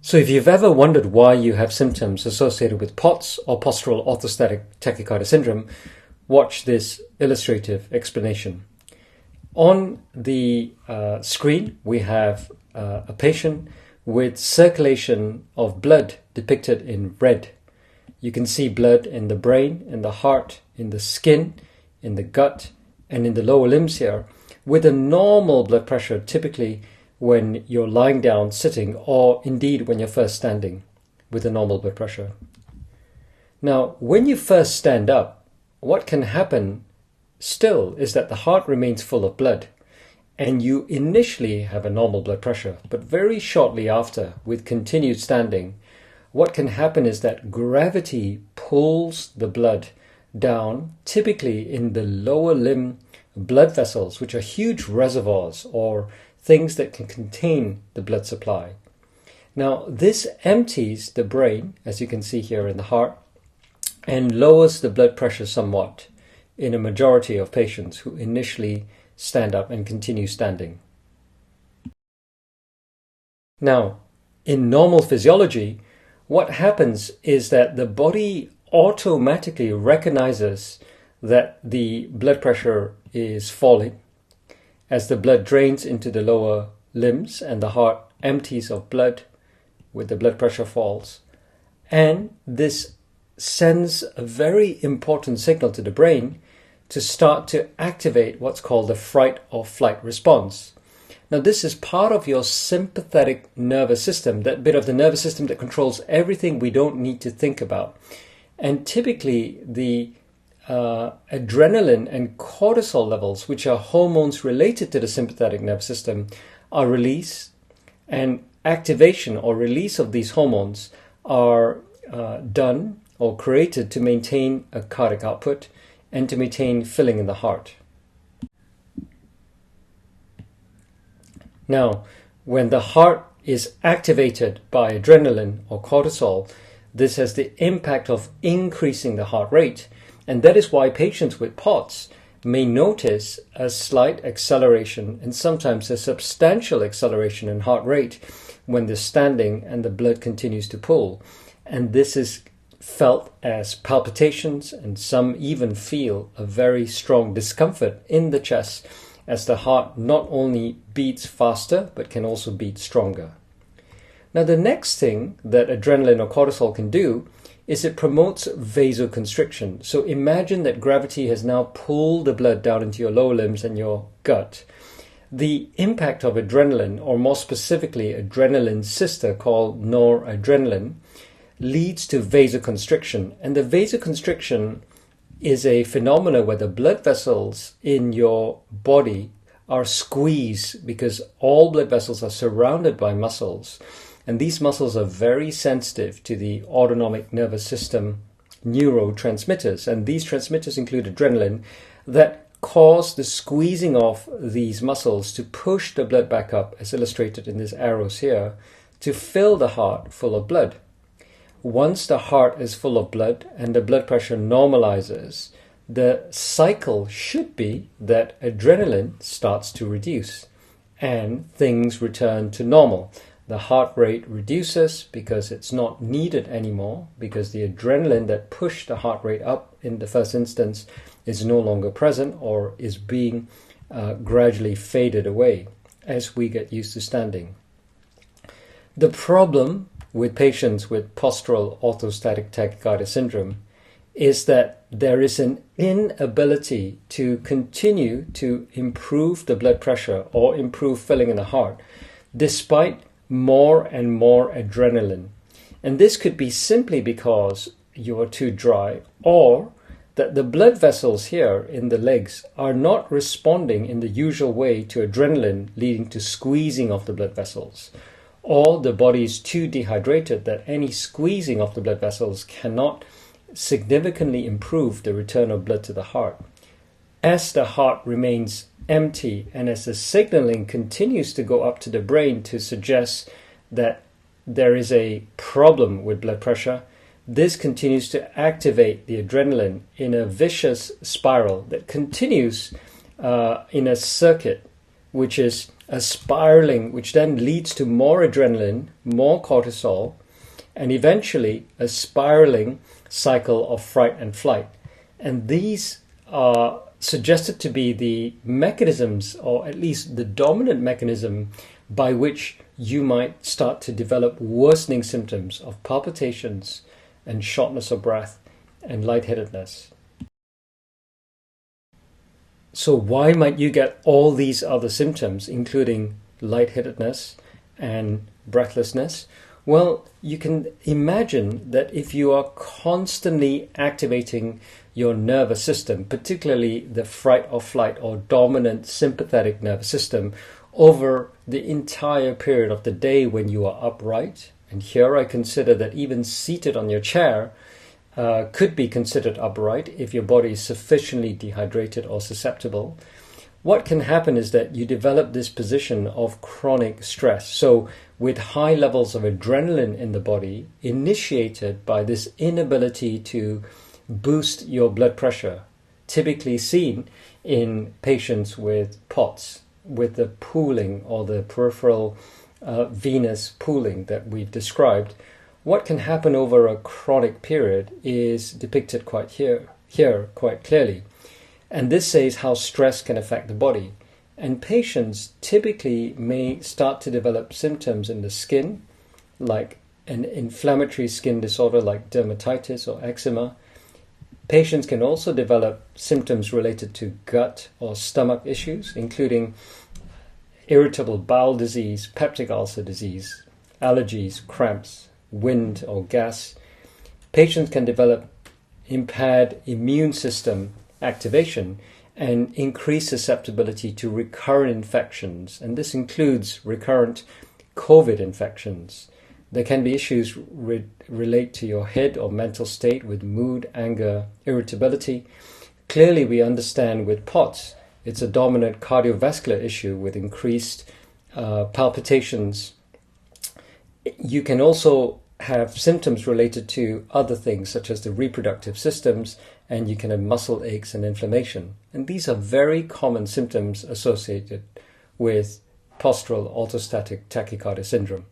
So if you've ever wondered why you have symptoms associated with POTS or postural orthostatic tachycardia syndrome, watch this illustrative explanation. On the screen, we have a patient with circulation of blood depicted in red. You can see blood in the brain, in the heart, in the skin, in the gut, and in the lower limbs here, with a normal blood pressure typically when you're lying down, sitting, or indeed when you're first standing with a normal blood pressure. Now, when you first stand up, what can happen still is that the heart remains full of blood and you initially have a normal blood pressure, but very shortly after, with continued standing, what can happen is that gravity pulls the blood down, typically in the lower limb blood vessels, which are huge reservoirs or things that can contain the blood supply. Now, this empties the brain, as you can see here in the heart, and lowers the blood pressure somewhat in a majority of patients who initially stand up and continue standing. Now, in normal physiology, what happens is that the body automatically recognizes that the blood pressure is falling as the blood drains into the lower limbs and the heart empties of blood with the blood pressure falls. And this sends a very important signal to the brain to start to activate what's called the fright or flight response. Now, this is part of your sympathetic nervous system, that bit of the nervous system that controls everything we don't need to think about. And typically, the adrenaline and cortisol levels, which are hormones related to the sympathetic nervous system, are released, and activation or release of these hormones are done or created to maintain a cardiac output and to maintain filling in the heart. Now, when the heart is activated by adrenaline or cortisol, this has the impact of increasing the heart rate. And that is why patients with POTS may notice a slight acceleration and sometimes a substantial acceleration in heart rate when they're standing and the blood continues to pull. And this is felt as palpitations, and some even feel a very strong discomfort in the chest as the heart not only beats faster but can also beat stronger. Now, the next thing that adrenaline or cortisol can do is it promotes vasoconstriction. So imagine that gravity has now pulled the blood down into your lower limbs and your gut. The impact of adrenaline, or more specifically adrenaline's sister called noradrenaline, leads to vasoconstriction. And the vasoconstriction is a phenomenon where the blood vessels in your body are squeezed because all blood vessels are surrounded by muscles. And these muscles are very sensitive to the autonomic nervous system neurotransmitters. And these transmitters include adrenaline that cause the squeezing of these muscles to push the blood back up, as illustrated in these arrows here, to fill the heart full of blood. Once the heart is full of blood and the blood pressure normalizes, the cycle should be that adrenaline starts to reduce and things return to normal. The heart rate reduces because it's not needed anymore, because the adrenaline that pushed the heart rate up in the first instance is no longer present or is being gradually faded away as we get used to standing. The problem with patients with postural orthostatic tachycardia syndrome is that there is an inability to continue to improve the blood pressure or improve filling in the heart despite more and more adrenaline. And this could be simply because you are too dry, or that the blood vessels here in the legs are not responding in the usual way to adrenaline, leading to squeezing of the blood vessels, or the body is too dehydrated that any squeezing of the blood vessels cannot significantly improve the return of blood to the heart. As the heart remains empty and as the signaling continues to go up to the brain to suggest that there is a problem with blood pressure, this continues to activate the adrenaline in a vicious spiral that continues in a circuit which is a spiraling, which then leads to more adrenaline, more cortisol, and eventually a spiraling cycle of fright and flight. And these are suggested to be the mechanisms, or at least the dominant mechanism, by which you might start to develop worsening symptoms of palpitations and shortness of breath and lightheadedness. So why might you get all these other symptoms, including lightheadedness and breathlessness? Well, you can imagine that if you are constantly activating your nervous system, particularly the fight or flight or dominant sympathetic nervous system, over the entire period of the day when you are upright, and here I consider that even seated on your chair could be considered upright if your body is sufficiently dehydrated or susceptible. What can happen is that you develop this position of chronic stress. So with high levels of adrenaline in the body, initiated by this inability to boost your blood pressure, typically seen in patients with POTS, with the pooling or the peripheral venous pooling that we've described, what can happen over a chronic period is depicted quite here quite clearly. And this says how stress can affect the body. And patients typically may start to develop symptoms in the skin, like an inflammatory skin disorder like dermatitis or eczema. Patients can also develop symptoms related to gut or stomach issues, including irritable bowel disease, peptic ulcer disease, allergies, cramps, wind or gas. Patients can develop impaired immune system activation and increased susceptibility to recurrent infections, and this includes recurrent COVID infections. There can be issues relate to your head or mental state with mood, anger, irritability. Clearly, we understand with POTS, it's a dominant cardiovascular issue with increased palpitations. You can also have symptoms related to other things such as the reproductive systems, and you can have muscle aches and inflammation. And these are very common symptoms associated with postural orthostatic tachycardia syndrome.